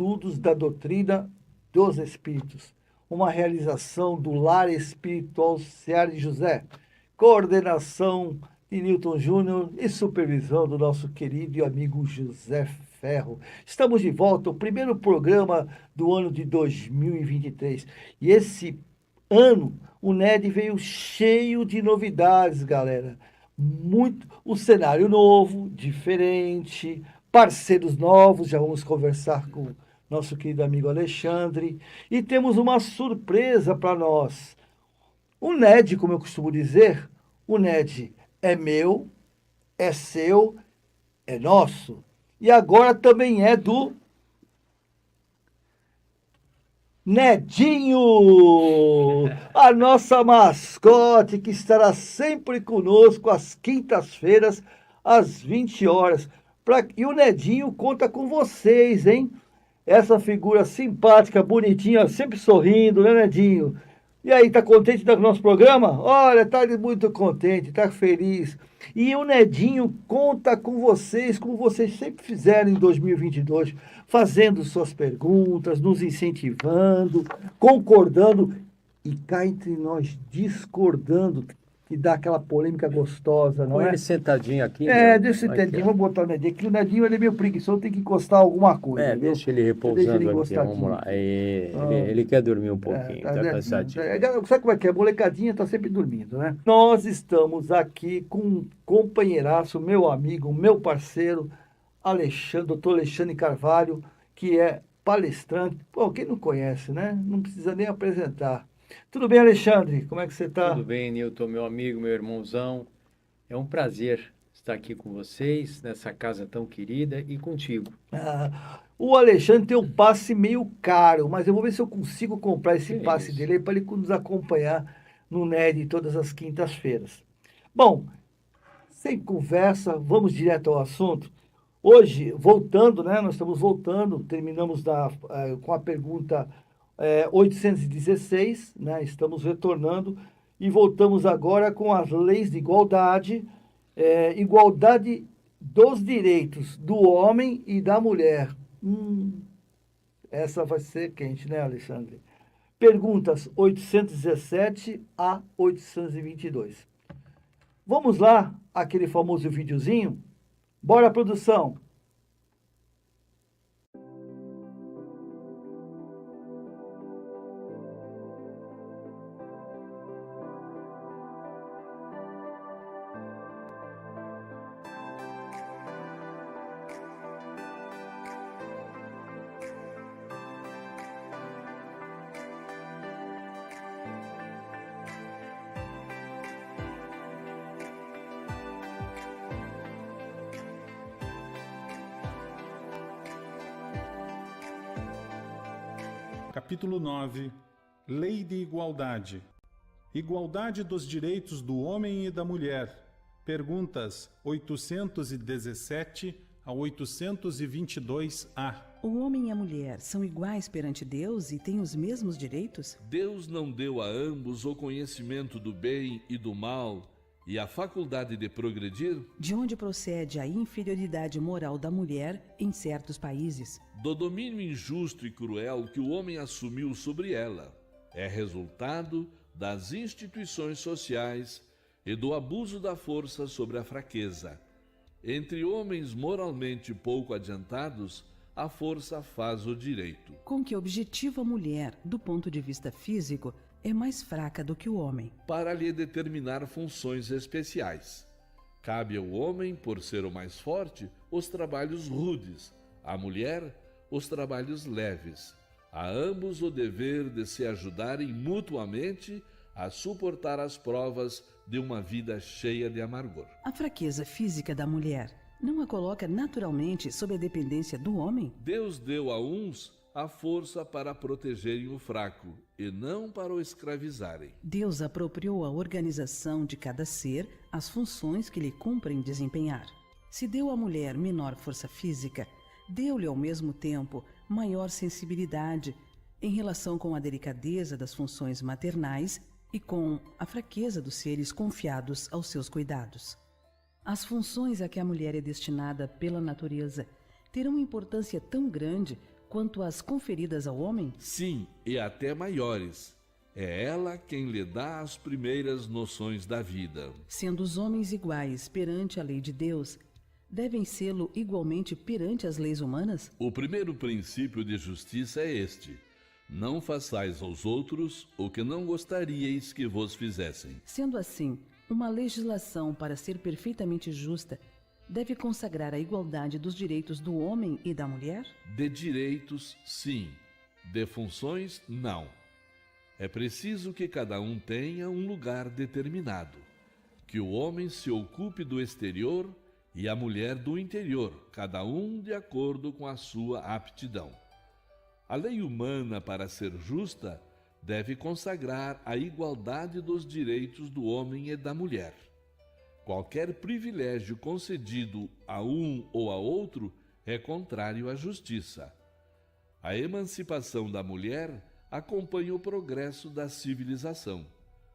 estudos da doutrina dos Espíritos. Uma realização do Lar Espiritual Seara de José. Coordenação de Newton Júnior e supervisão do nosso querido e amigo José Ferro. Estamos de volta, o primeiro programa do ano de 2023. E esse ano, o NED veio cheio de novidades, galera. O cenário novo, diferente, parceiros novos, já vamos conversar com nosso querido amigo Alexandre. E temos uma surpresa para nós. O NED, como eu costumo dizer, o NED é meu, é seu, é nosso. E agora também é do Nedinho, a nossa mascote que estará sempre conosco às quintas-feiras, às 20 horas. E o Nedinho conta com vocês, hein? Essa figura simpática, bonitinha, sempre sorrindo, né, Nedinho? E aí, tá contente com o nosso programa? Olha, tá muito contente, tá feliz. E o Nedinho conta com vocês, como vocês sempre fizeram em 2022, fazendo suas perguntas, nos incentivando, concordando e cá entre nós discordando, que dá aquela polêmica gostosa, não Com é? ele sentadinho aqui. Deixa o aqui, Nedinho, ó. vamos botar o Nedinho, que o Nedinho ele é meio preguiçoso, tem que encostar alguma coisa, viu? Deixa ele repousando Deixa ele aqui, encostadinho vamos lá. aqui. Ele quer dormir um pouquinho, tá cansadinho. Sabe como é que é? A molecadinha tá sempre dormindo, né? Nós estamos aqui com um companheiraço, meu amigo, meu parceiro, doutor Alexandre Carvalho, que é palestrante. Pô, quem não conhece, né? Não precisa nem apresentar. Tudo bem, Alexandre? Como é que você tá? Tudo bem, Newton, meu amigo, meu irmãozão. É um prazer estar aqui com vocês, nessa casa tão querida e contigo. O Alexandre tem um passe meio caro, mas eu vou ver se eu consigo comprar esse Que passe isso? dele para ele nos acompanhar no NED todas as quintas-feiras. Bom, sem conversa, vamos direto ao assunto. Hoje, voltando, né? Nós estamos voltando, terminamos com a pergunta 816, né? Estamos retornando e voltamos agora com as leis de igualdade, igualdade dos direitos do homem e da mulher. Essa vai ser quente, né, Alexandre? Perguntas 817 a 822. Vamos lá, aquele famoso videozinho? Bora, produção! Capítulo 9. Lei de Igualdade. Igualdade dos direitos do homem e da mulher. Perguntas 817 a 822-A. O homem e a mulher são iguais perante Deus e têm os mesmos direitos? Deus não deu a ambos o conhecimento do bem e do mal e a faculdade de progredir? De onde procede a inferioridade moral da mulher em certos países? Do domínio injusto e cruel que o homem assumiu sobre ela. É resultado das instituições sociais e do abuso da força sobre a fraqueza. Entre homens moralmente pouco adiantados, a força faz o direito. Com que objetivo a mulher, do ponto de vista físico, é mais fraca do que o homem? Para lhe determinar funções especiais. Cabe ao homem, por ser o mais forte, os trabalhos rudes, à mulher, os trabalhos leves. A ambos o dever de se ajudarem mutuamente a suportar as provas de uma vida cheia de amargor. A fraqueza física da mulher não a coloca naturalmente sob a dependência do homem? Deus deu a uns a força para protegerem o fraco e não para o escravizarem. Deus apropriou a organização de cada ser as funções que lhe cumprem desempenhar. Se deu à mulher menor força física, deu-lhe ao mesmo tempo maior sensibilidade em relação com a delicadeza das funções maternais e com a fraqueza dos seres confiados aos seus cuidados. As funções a que a mulher é destinada pela natureza terão importância tão grande quanto às conferidas ao homem? Sim, e até maiores. É ela quem lhe dá as primeiras noções da vida. Sendo os homens iguais perante a lei de Deus, devem sê-lo igualmente perante as leis humanas? O primeiro princípio de justiça é este: não façais aos outros o que não gostaríeis que vos fizessem. Sendo assim, uma legislação, para ser perfeitamente justa, deve consagrar a igualdade dos direitos do homem e da mulher? De direitos, sim. De funções, não. É preciso que cada um tenha um lugar determinado, que o homem se ocupe do exterior e a mulher do interior, cada um de acordo com a sua aptidão. A lei humana, para ser justa, deve consagrar a igualdade dos direitos do homem e da mulher. Qualquer privilégio concedido a um ou a outro é contrário à justiça. A emancipação da mulher acompanha o progresso da civilização.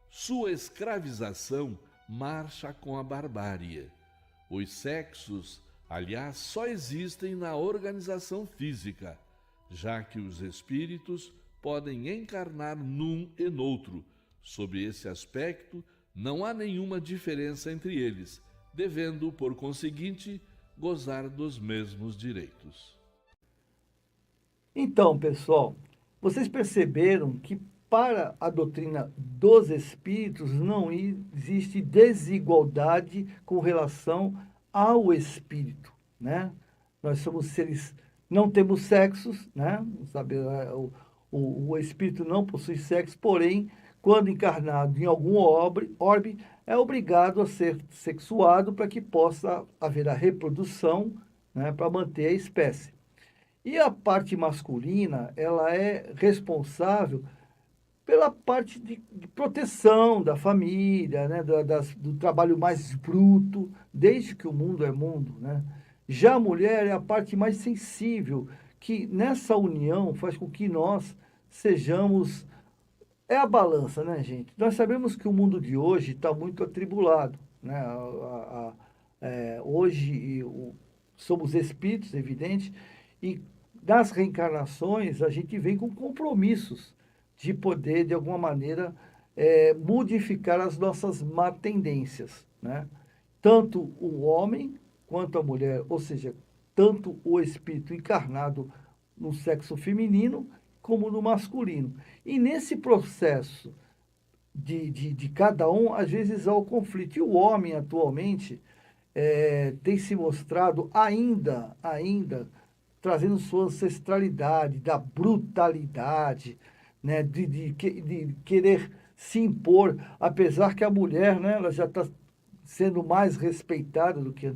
Sua escravização marcha com a barbárie. Os sexos, aliás, só existem na organização física, já que os espíritos podem encarnar num e noutro. Sob esse aspecto, não há nenhuma diferença entre eles, devendo, por conseguinte, gozar dos mesmos direitos. Então, pessoal, vocês perceberam que para a doutrina dos espíritos não existe desigualdade com relação ao espírito, né? Nós somos seres, não temos sexos, né? Sabe, o espírito não possui sexo, porém, quando encarnado em algum orbe, é obrigado a ser sexuado para que possa haver a reprodução, né, para manter a espécie. E a parte masculina, ela é responsável pela parte de proteção da família, né, do trabalho mais bruto, desde que o mundo é mundo, né? Já a mulher é a parte mais sensível, que nessa união faz com que nós sejamos... É a balança, né, gente? Nós sabemos que o mundo de hoje está muito atribulado, né? Hoje somos espíritos, evidente, e nas reencarnações a gente vem com compromissos de poder, de alguma maneira, modificar as nossas má tendências, né? Tanto o homem quanto a mulher, ou seja, tanto o espírito encarnado no sexo feminino como no masculino. E nesse processo de cada um, às vezes há o conflito. E o homem, atualmente, tem se mostrado ainda trazendo sua ancestralidade, da brutalidade, né, de querer se impor, apesar que a mulher, né, ela já está sendo mais respeitada do que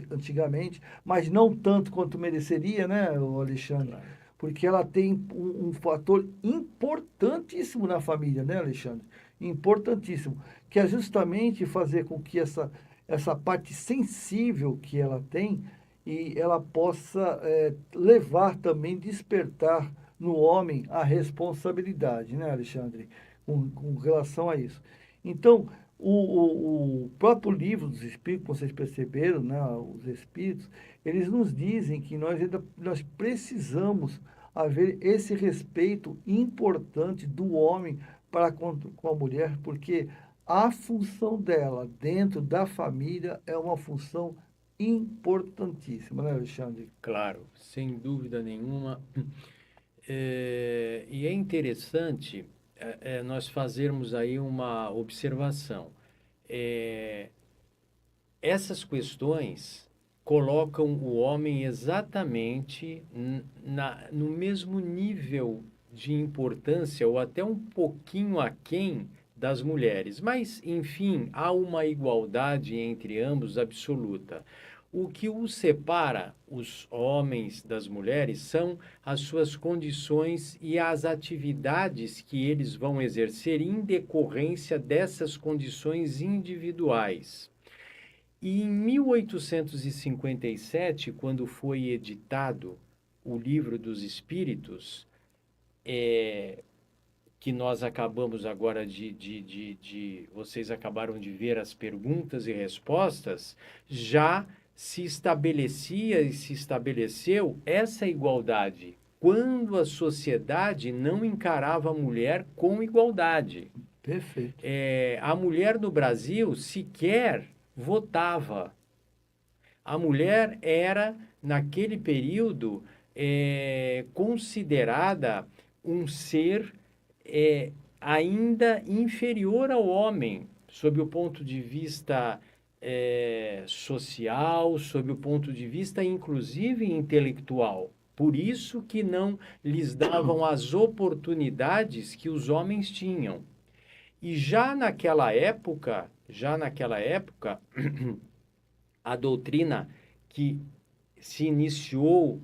antigamente, mas não tanto quanto mereceria, né, Alexandre? Claro. Porque ela tem um fator importantíssimo na família, né, Alexandre? Importantíssimo, que é justamente fazer com que essa parte sensível que ela tem, e ela possa levar também, despertar no homem a responsabilidade, né, Alexandre? Com relação a isso. Então, o próprio livro dos Espíritos, como vocês perceberam, né, os Espíritos, eles nos dizem que nós precisamos haver esse respeito importante do homem para com a mulher, porque a função dela dentro da família é uma função importantíssima, né, Alexandre? Claro, sem dúvida nenhuma. E é interessante nós fazermos aí uma observação. Essas questões colocam o homem exatamente no mesmo nível de importância, ou até um pouquinho aquém das mulheres. Mas, enfim, há uma igualdade entre ambos absoluta. O que os separa, os homens das mulheres, são as suas condições e as atividades que eles vão exercer em decorrência dessas condições individuais. E em 1857, quando foi editado o Livro dos Espíritos, que nós acabamos agora vocês acabaram de ver as perguntas e respostas, já se estabelecia e se estabeleceu essa igualdade quando a sociedade não encarava a mulher com igualdade. Perfeito. A mulher no Brasil sequer votava. A mulher era, naquele período, considerada um ser ainda inferior ao homem, sob o ponto de vista social, sob o ponto de vista, inclusive, intelectual. Por isso que não lhes davam as oportunidades que os homens tinham. E já naquela época, a doutrina que se iniciou,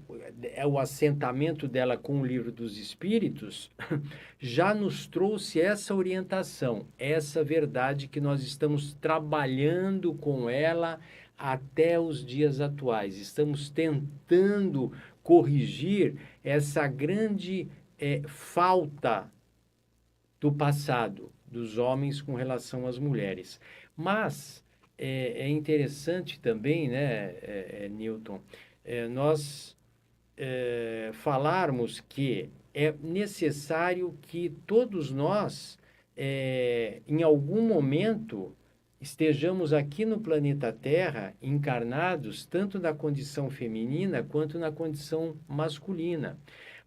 o assentamento dela com o Livro dos Espíritos, já nos trouxe essa orientação, essa verdade que nós estamos trabalhando com ela até os dias atuais. Estamos tentando corrigir essa grande falta do passado, dos homens com relação às mulheres. Mas é interessante também, né, Newton, nós falarmos que é necessário que todos nós, em algum momento, estejamos aqui no planeta Terra encarnados tanto na condição feminina quanto na condição masculina.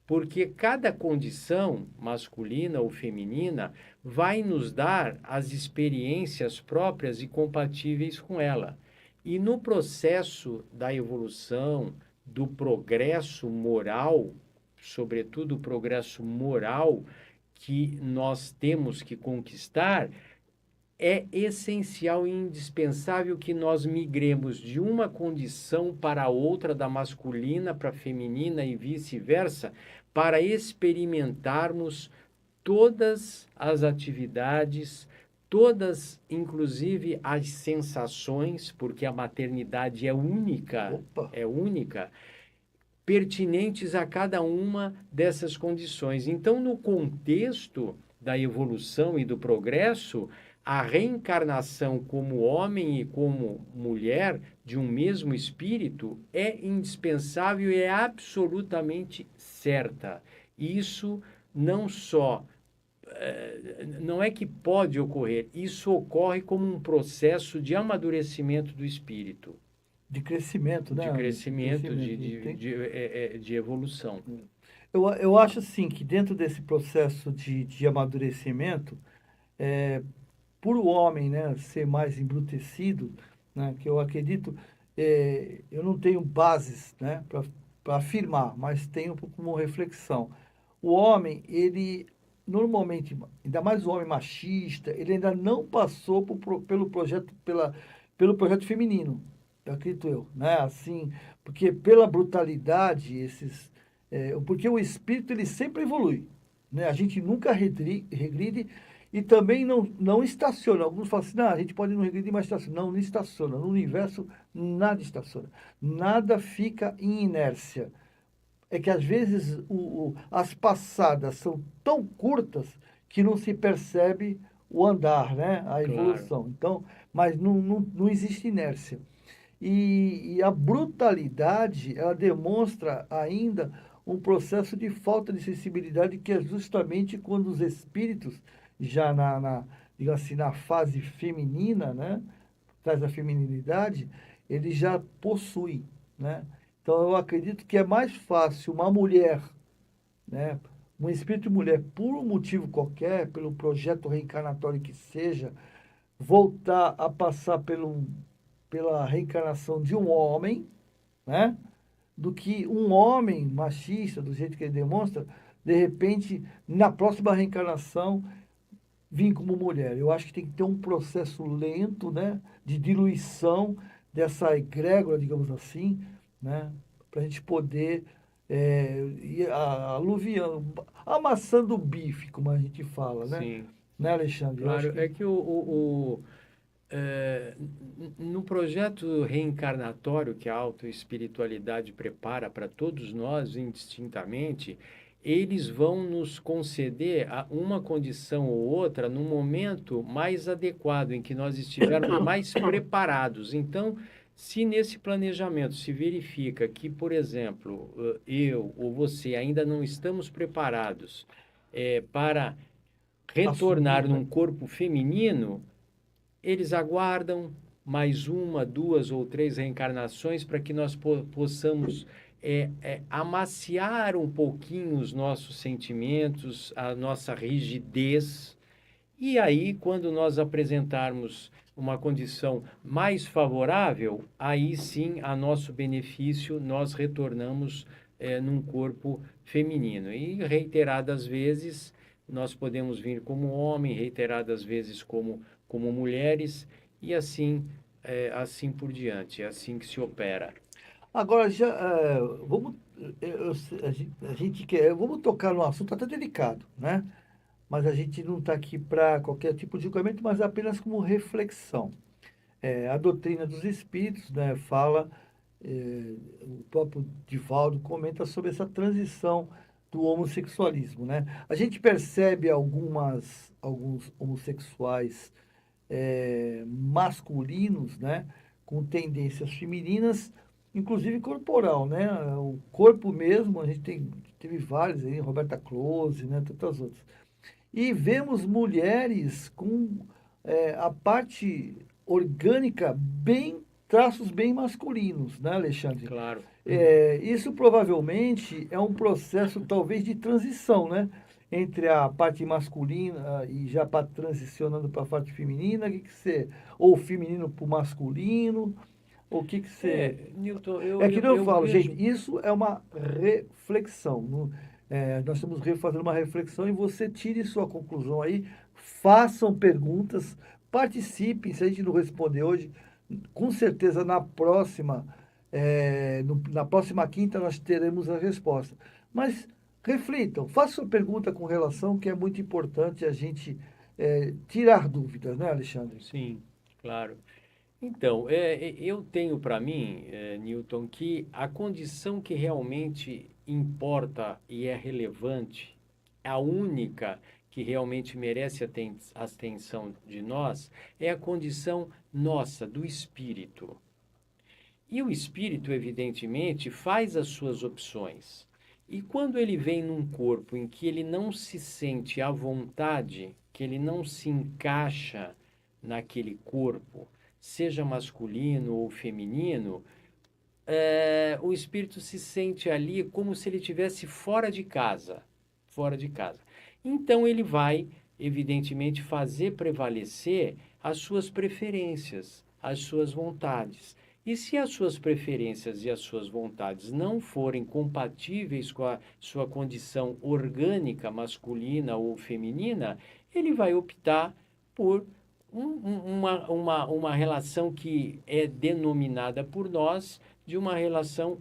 Porque cada condição, masculina ou feminina, vai nos dar as experiências próprias e compatíveis com ela. E no processo da evolução, do progresso moral, sobretudo o progresso moral que nós temos que conquistar, é essencial e indispensável que nós migremos de uma condição para outra, da masculina para a feminina e vice-versa, para experimentarmos todas as atividades, todas, inclusive as sensações, porque a maternidade é única, pertinentes a cada uma dessas condições. Então, no contexto da evolução e do progresso, a reencarnação como homem e como mulher de um mesmo espírito é indispensável e é absolutamente certa. Isso não só, não é que pode ocorrer, isso ocorre como um processo de amadurecimento do espírito. De crescimento, né? De crescimento, de evolução. Eu acho, assim, que dentro desse processo de amadurecimento, por o homem, né, ser mais embrutecido, né, que eu acredito, eu não tenho bases, né, para afirmar, mas tenho como reflexão. O homem, ele normalmente, ainda mais o homem machista, ele ainda não passou pelo projeto feminino, eu acredito eu, né, assim, porque pela brutalidade, porque o espírito ele sempre evolui, né, a gente nunca regride. E também não estaciona. Alguns falam assim, a gente pode não regredir, mas estaciona. Não estaciona. No universo, nada estaciona. Nada fica em inércia. É que, às vezes, as passadas são tão curtas que não se percebe o andar, né? A evolução. Claro. Então, mas não existe inércia. E a brutalidade, ela demonstra ainda um processo de falta de sensibilidade, que é justamente quando os espíritos já digamos assim, na fase feminina, né, traz a feminilidade, ele já possui, né? Então eu acredito que é mais fácil uma mulher, né, um espírito de mulher, por um motivo qualquer, pelo projeto reencarnatório que seja, voltar a passar pela reencarnação de um homem, né, do que um homem machista, do jeito que ele demonstra, de repente, na próxima reencarnação, vir como mulher. Eu acho que tem que ter um processo lento, né, de diluição dessa egrégora, digamos assim, né, para a gente poder ir aluviando, amassando o bife, como a gente fala, né? Sim. Né, Alexandre? Claro, é que no projeto reencarnatório que a autoespiritualidade prepara para todos nós, indistintamente, eles vão nos conceder uma condição ou outra no momento mais adequado, em que nós estivermos mais preparados. Então, Se nesse planejamento se verifica que, por exemplo, eu ou você ainda não estamos preparados para retornar Assumir, né? num corpo feminino, eles aguardam mais uma, duas ou três reencarnações para que nós possamos amaciar um pouquinho os nossos sentimentos, a nossa rigidez. E aí, quando nós apresentarmos uma condição mais favorável, aí sim, a nosso benefício, nós retornamos num corpo feminino. E reiteradas vezes, nós podemos vir como homem, reiteradas vezes como mulheres, e assim por diante. É assim que se opera. Agora, já, vamos, a gente quer, vamos tocar num assunto até delicado, né? Mas a gente não está aqui para qualquer tipo de julgamento, mas apenas como reflexão. A doutrina dos espíritos, né, fala, o próprio Divaldo comenta sobre essa transição do homossexualismo, né? A gente percebe alguns homossexuais masculinos, né, com tendências femininas, inclusive corporal, né? O corpo mesmo, a gente teve vários aí, Roberta Close, né, tantas outras. E vemos mulheres com a parte orgânica traços bem masculinos, né, Alexandre? Claro. Isso provavelmente é um processo talvez de transição, né? Entre a parte masculina e já transicionando para a parte feminina, ou feminino para o masculino, o que você... Newton, É que eu falo, vejo... gente, isso é uma reflexão. Nós estamos fazendo uma reflexão e você tire sua conclusão aí, façam perguntas, participem. Se a gente não responder hoje, com certeza na próxima quinta nós teremos a resposta. Mas reflitam, façam sua pergunta com relação, que é muito importante a gente tirar dúvidas, né, Alexandre? Sim, claro. Então, eu tenho para mim, Newton, que a condição que realmente importa e é relevante, a única que realmente merece a atenção de nós, é a condição nossa, do espírito. E o espírito, evidentemente, faz as suas opções. E quando ele vem num corpo em que ele não se sente à vontade, que ele não se encaixa naquele corpo, seja masculino ou feminino, o espírito se sente ali como se ele estivesse fora de casa. Fora de casa. Então ele vai, evidentemente, fazer prevalecer as suas preferências, as suas vontades. E se as suas preferências e as suas vontades não forem compatíveis com a sua condição orgânica, masculina ou feminina, ele vai optar por uma relação que é denominada por nós de uma relação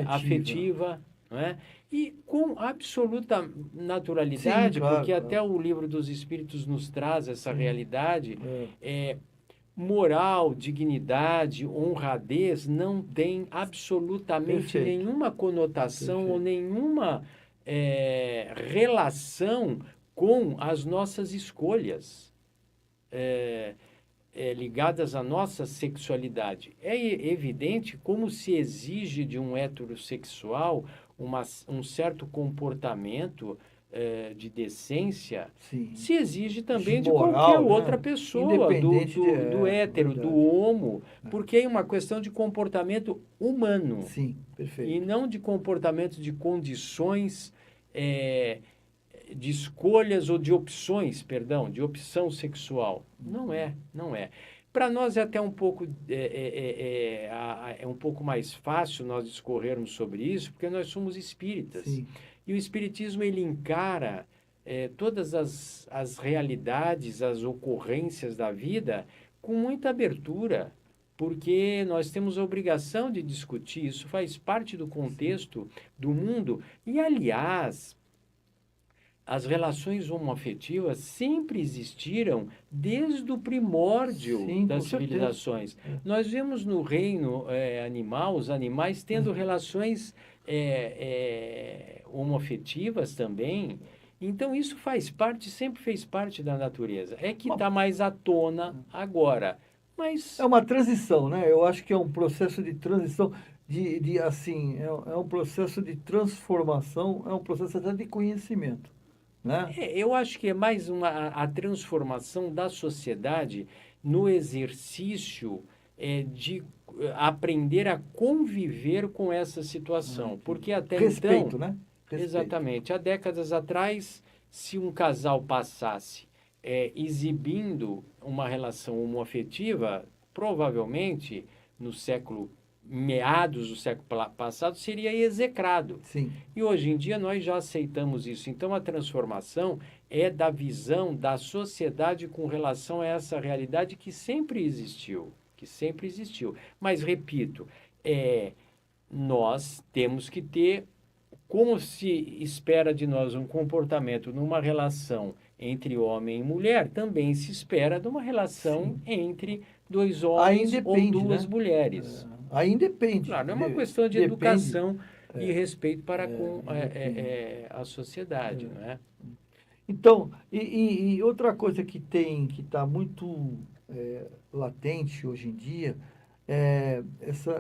afetiva, não é? E com absoluta naturalidade, Sim, claro, porque claro. até o Livro dos Espíritos nos traz essa realidade, moral, dignidade, honradez não tem absolutamente Perfeito. nenhuma conotação Perfeito. ou nenhuma relação com as nossas escolhas ligadas à nossa sexualidade. É evidente como se exige de um heterossexual um certo comportamento de decência, Sim. se exige também De de moral, qualquer né? outra pessoa, Independente do hétero, verdade. do homo, porque é uma questão de comportamento humano Sim, e perfeito. não de comportamento de condições, de escolhas ou de opções, perdão, de opção sexual. Não é. Para nós é até um pouco, um pouco mais fácil nós discorrermos sobre isso, porque nós somos espíritas. Sim. E o espiritismo, ele encara todas as realidades, as ocorrências da vida com muita abertura, porque nós temos a obrigação de discutir, isso faz parte do contexto do mundo. E, aliás, as relações homoafetivas sempre existiram desde o primórdio Sim, das com certeza. civilizações. Nós vemos no reino animal, os animais tendo relações homoafetivas também. Então, isso sempre fez parte da natureza. É que está mais à tona agora. Mas É uma transição, né? Eu acho que é um processo de transição, assim, é um processo de transformação, é um processo até de conhecimento, né? eu acho que é mais a transformação da sociedade no exercício de aprender a conviver com essa situação. Porque até então, Respeito, né? Respeito. exatamente, há décadas atrás, se um casal passasse exibindo uma relação homoafetiva, provavelmente no século meados do século passado seria execrado. Sim. E hoje em dia nós já aceitamos isso. Então a transformação é da visão da sociedade com relação a essa realidade que sempre existiu, que sempre existiu. Mas repito, nós temos que ter, como se espera de nós um comportamento numa relação entre homem e mulher, também se espera de uma relação Sim. entre dois Aí homens ou depende, duas né? mulheres. Aí depende. Claro, é uma questão de Depende. educação e respeito para com depende. a sociedade, não é? Então, e outra coisa que está muito latente hoje em dia é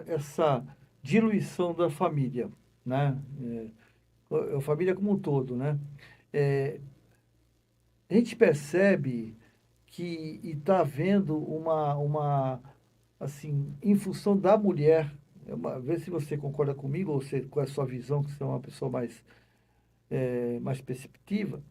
essa diluição da família, né? A família como um todo, né? É, a gente percebe que está havendo assim, em função da mulher, vê se você concorda comigo, ou qual é a sua visão, que você é uma pessoa mais perceptiva,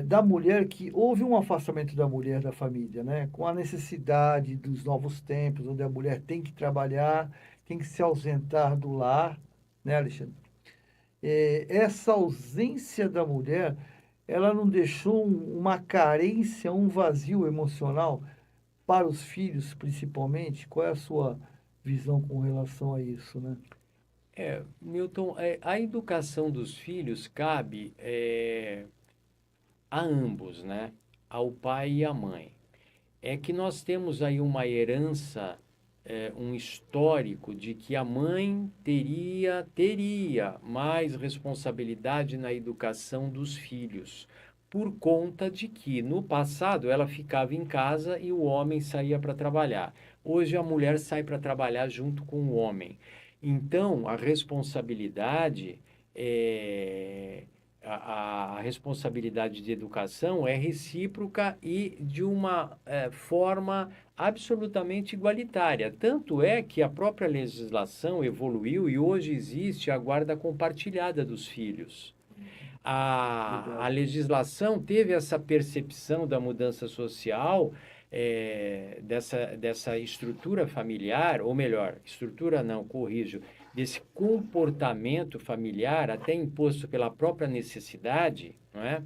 da mulher, que houve um afastamento da mulher da família, né? Com a necessidade dos novos tempos, onde a mulher tem que trabalhar, tem que se ausentar do lar, né, Alexandre? Essa ausência da mulher, ela não deixou uma carência, um vazio emocional para os filhos, principalmente? Qual é a sua visão com relação a isso, né? Milton, a educação dos filhos cabe a ambos, né? Ao pai e à mãe. É que nós temos aí uma herança, um histórico de que a mãe teria mais responsabilidade na educação dos filhos, por conta de que no passado ela ficava em casa e o homem saía para trabalhar. Hoje a mulher sai para trabalhar junto com o homem. Então a responsabilidade a responsabilidade de educação é recíproca e de uma forma absolutamente igualitária. Tanto é que a própria legislação evoluiu e hoje existe a guarda compartilhada dos filhos. A legislação teve essa percepção da mudança social, dessa estrutura familiar, ou melhor, estrutura não, corrijo, desse comportamento familiar, até imposto pela própria necessidade, não é?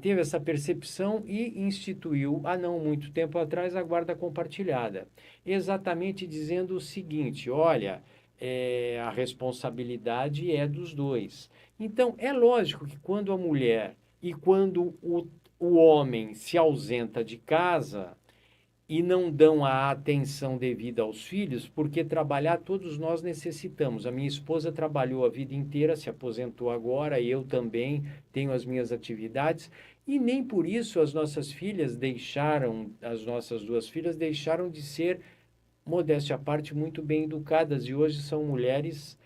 Teve essa percepção e instituiu, há não muito tempo atrás, a guarda compartilhada. Exatamente dizendo o seguinte: olha, a responsabilidade é dos dois. Então, é lógico que quando a mulher e quando o homem se ausenta de casa e não dão a atenção devida aos filhos, porque trabalhar todos nós necessitamos. A minha esposa trabalhou a vida inteira, se aposentou agora, eu também tenho as minhas atividades, e nem por isso as nossas duas filhas deixaram de ser, modéstia à parte, muito bem educadas, e hoje são mulheres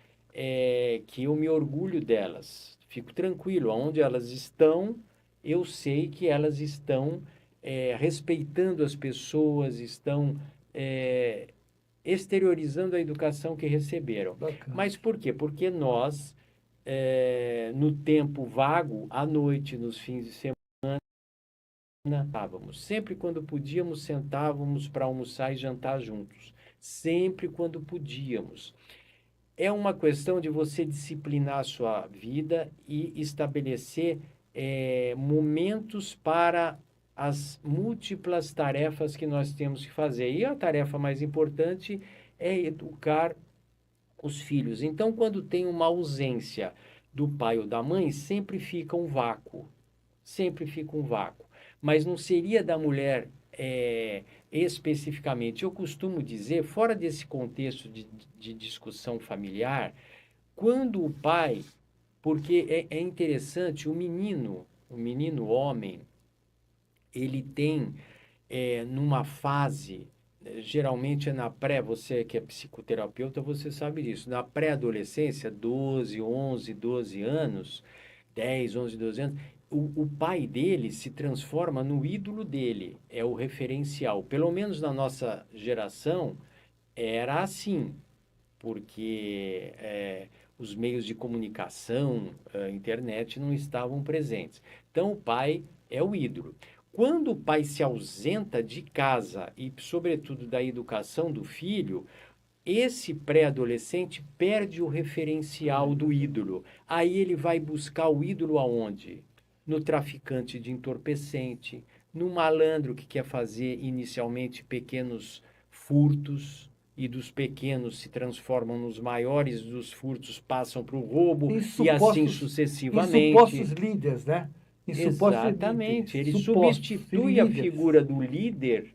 que eu me orgulho delas. Fico tranquilo, aonde elas estão, eu sei que elas estão respeitando as pessoas, estão exteriorizando a educação que receberam. Bacana. Mas por quê? Porque nós, no tempo vago, à noite, nos fins de semana, sempre quando podíamos, sentávamos para almoçar e jantar juntos. Sempre quando podíamos. É uma questão de você disciplinar a sua vida e estabelecer momentos para as múltiplas tarefas que nós temos que fazer. E a tarefa mais importante é educar os filhos. Então, quando tem uma ausência do pai ou da mãe, sempre fica um vácuo. Sempre fica um vácuo. Mas não seria da mulher especificamente. Eu costumo dizer, fora desse contexto de discussão familiar, quando o pai, porque é interessante, o menino homem, ele tem, numa fase geralmente é na pré, você que é psicoterapeuta, você sabe disso. Na pré-adolescência, 12, 11, 12 anos, 10, 11, 12 anos, o pai dele se transforma no ídolo dele, é o referencial. Pelo menos na nossa geração, era assim, porque os meios de comunicação, a internet, não estavam presentes. Então, o pai é o ídolo. Quando o pai se ausenta de casa e, sobretudo, da educação do filho, esse pré-adolescente perde o referencial do ídolo. Aí ele vai buscar o ídolo aonde? No traficante de entorpecente, no malandro que quer fazer inicialmente pequenos furtos e dos pequenos se transformam nos maiores, dos furtos passam para o roubo e assim Em sucessivamente. supostos líderes, né? Em supostos Exatamente, ele líderes, supostos substitui a líderes. figura do líder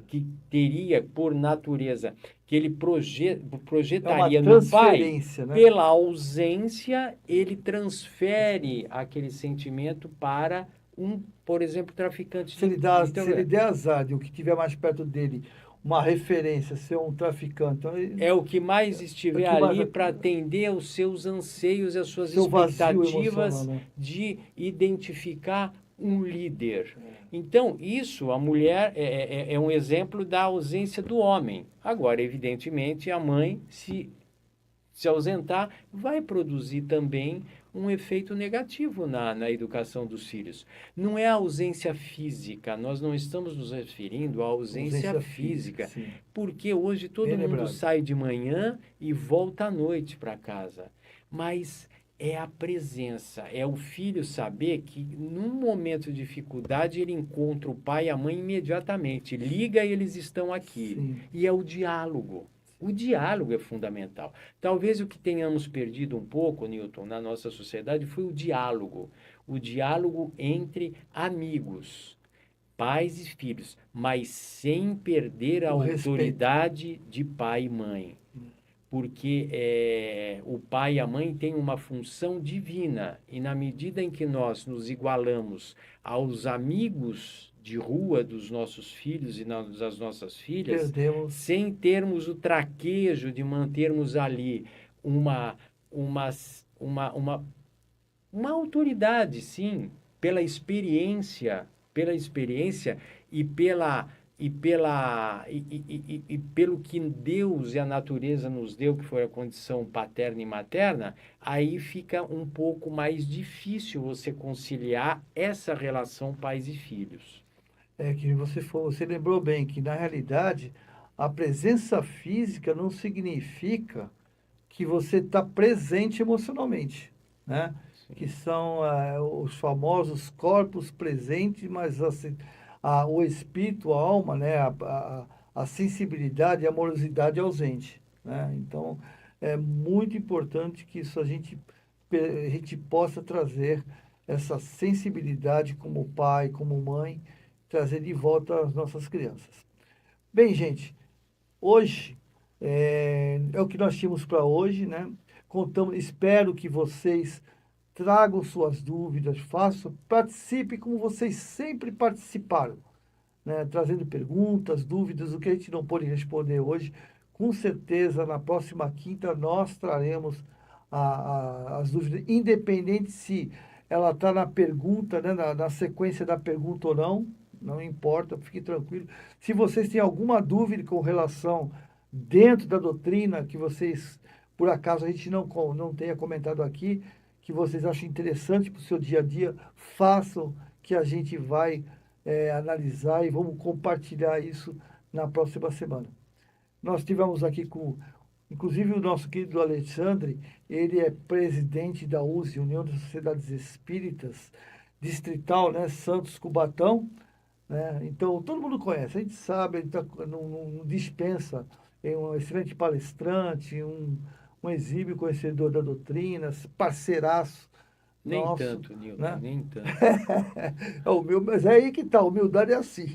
que teria, por natureza, que ele projetaria no pai, transferência, né? pela ausência, ele transfere aquele sentimento para por exemplo, traficante Se ele, dá, de se ele der azar de o que estiver mais perto dele, uma referência, ser um traficante, então é o que mais estiver É o que mais- ali para atender aos seus anseios e às suas Seu vazio expectativas emocional, né? de identificar um líder. Então, isso, a mulher é um exemplo da ausência do homem. Agora, evidentemente, a mãe, se ausentar, vai produzir também um efeito negativo na educação dos filhos. Não é a ausência física, nós não estamos nos referindo à ausência física, sim. porque hoje todo Bem mundo lembrado. sai de manhã e volta à noite para casa. Mas é a presença, é o filho saber que num momento de dificuldade ele encontra o pai e a mãe imediatamente, liga e eles estão aqui. Sim. E é o diálogo. O diálogo é fundamental. Talvez o que tenhamos perdido um pouco, Newton, na nossa sociedade foi o diálogo. O diálogo entre amigos, pais e filhos, mas sem perder a O respeito. autoridade de pai e mãe. Porque o pai e a mãe têm uma função divina, e na medida em que nós nos igualamos aos amigos de rua dos nossos filhos e das nossas filhas, Perdemos. sem termos o traquejo de mantermos ali uma, uma, uma autoridade, sim, pela experiência e pelo que Deus e a natureza nos deu, que foi a condição paterna e materna, aí fica um pouco mais difícil você conciliar essa relação pais e filhos. Que você lembrou bem que, na realidade, a presença física não significa que você está presente emocionalmente, né? Que são os famosos corpos presentes, mas assim, o espírito, a alma, né? A sensibilidade e a amorosidade ausente, né? Então, é muito importante que isso a gente possa trazer essa sensibilidade como pai, como mãe, trazer de volta as nossas crianças. Bem, gente, hoje é o que nós tínhamos para hoje, né? Espero que vocês tragam suas dúvidas, participe como vocês sempre participaram, né? Trazendo perguntas, dúvidas, o que a gente não pôde responder hoje. Com certeza, na próxima quinta, nós traremos as dúvidas, independente se ela está na pergunta, né? Na sequência da pergunta ou não. Não importa, fique tranquilo. Se vocês têm alguma dúvida com relação dentro da doutrina, que vocês, por acaso, a gente não tenha comentado aqui, que vocês acham interessante para o seu dia a dia, façam, que a gente vai analisar e vamos compartilhar isso na próxima semana. Nós tivemos aqui inclusive o nosso querido Alexandre, ele é presidente da USE, União das Sociedades Espíritas, distrital, né, Santos Cubatão, né? Então, todo mundo conhece, a gente sabe, ele não dispensa, é um excelente palestrante, um exímio conhecedor da doutrina, parceiraço. Nem nosso, tanto, Nilton, né? nem tanto. Mas é aí que está, a humildade é assim.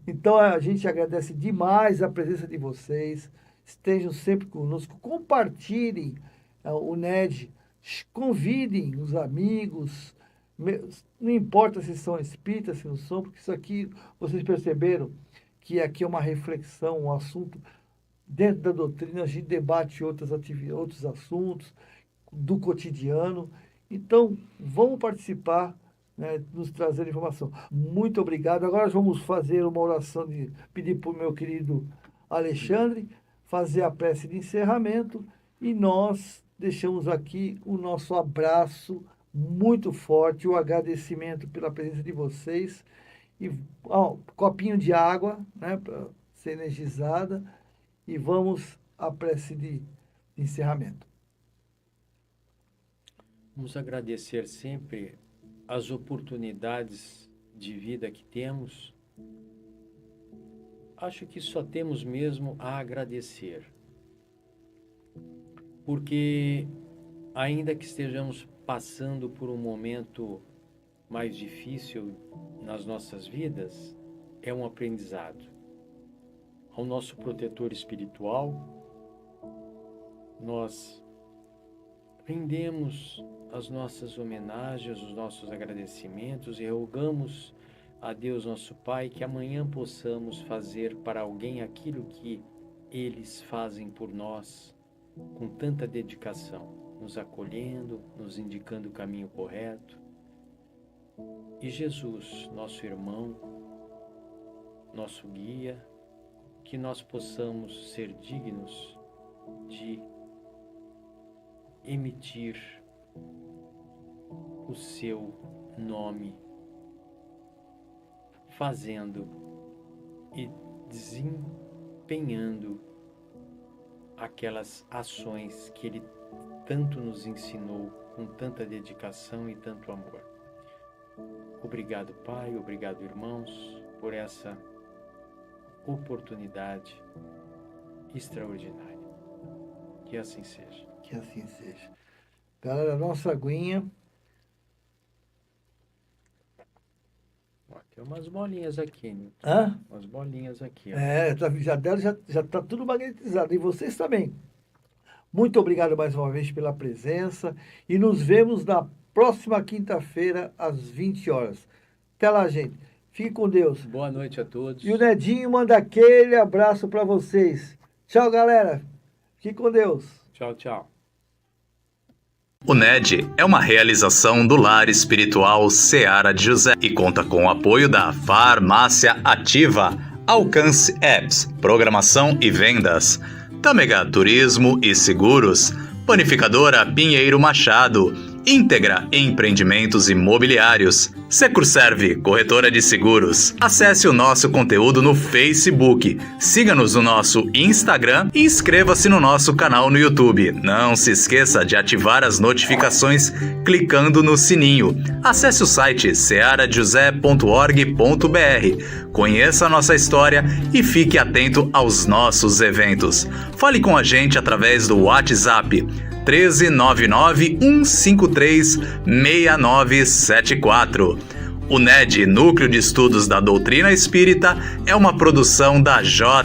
Então, a gente agradece demais a presença de vocês, estejam sempre conosco, compartilhem o NED, convidem os amigos, não importa se são espíritas, se não são, porque isso aqui, vocês perceberam que aqui é uma reflexão, um assunto dentro da doutrina, a gente debate outros assuntos do cotidiano. Então, vamos participar, né, nos trazer informação. Muito obrigado. Agora vamos fazer uma oração, pedir para o meu querido Alexandre fazer a prece de encerramento, e nós deixamos aqui o nosso abraço muito forte, o agradecimento pela presença de vocês, e copinho de água, né, para ser energizada, e vamos à prece de encerramento. Vamos agradecer sempre as oportunidades de vida que temos. Acho que só temos mesmo a agradecer, porque ainda que estejamos passando por um momento mais difícil nas nossas vidas, é um aprendizado. Ao nosso protetor espiritual, nós rendemos as nossas homenagens, os nossos agradecimentos e rogamos a Deus nosso Pai que amanhã possamos fazer para alguém aquilo que eles fazem por nós com tanta dedicação, nos acolhendo, nos indicando o caminho correto. E Jesus, nosso irmão, nosso guia, que nós possamos ser dignos de emitir o seu nome, fazendo e desempenhando aquelas ações que Ele tanto nos ensinou, com tanta dedicação e tanto amor. Obrigado, Pai, obrigado, irmãos, por essa oportunidade extraordinária. Que assim seja. Que assim seja. Galera, nossa aguinha. Ó, tem umas bolinhas aqui, né? Hã? Umas bolinhas aqui. Ó. Já está tudo magnetizado. E vocês também. Muito obrigado mais uma vez pela presença. E nos vemos na próxima quinta-feira, às 20 horas. Até lá, gente. Fique com Deus. Boa noite a todos. E o Nedinho manda aquele abraço para vocês. Tchau, galera. Fique com Deus. Tchau, tchau. O NED é uma realização do Lar Espiritual Seara de José e conta com o apoio da Farmácia Ativa, Alcance Apps, Programação e Vendas, Tâmega Turismo e Seguros, Panificadora Pinheiro Machado, Íntegra Empreendimentos Imobiliários, Securserve, corretora de seguros. Acesse o nosso conteúdo no Facebook, siga-nos no nosso Instagram e inscreva-se no nosso canal no YouTube. Não se esqueça de ativar as notificações clicando no sininho. Acesse o site searajosé.org.br, conheça a nossa história e fique atento aos nossos eventos. Fale com a gente através do WhatsApp 13991536974. O NED, Núcleo de Estudos da Doutrina Espírita, é uma produção da J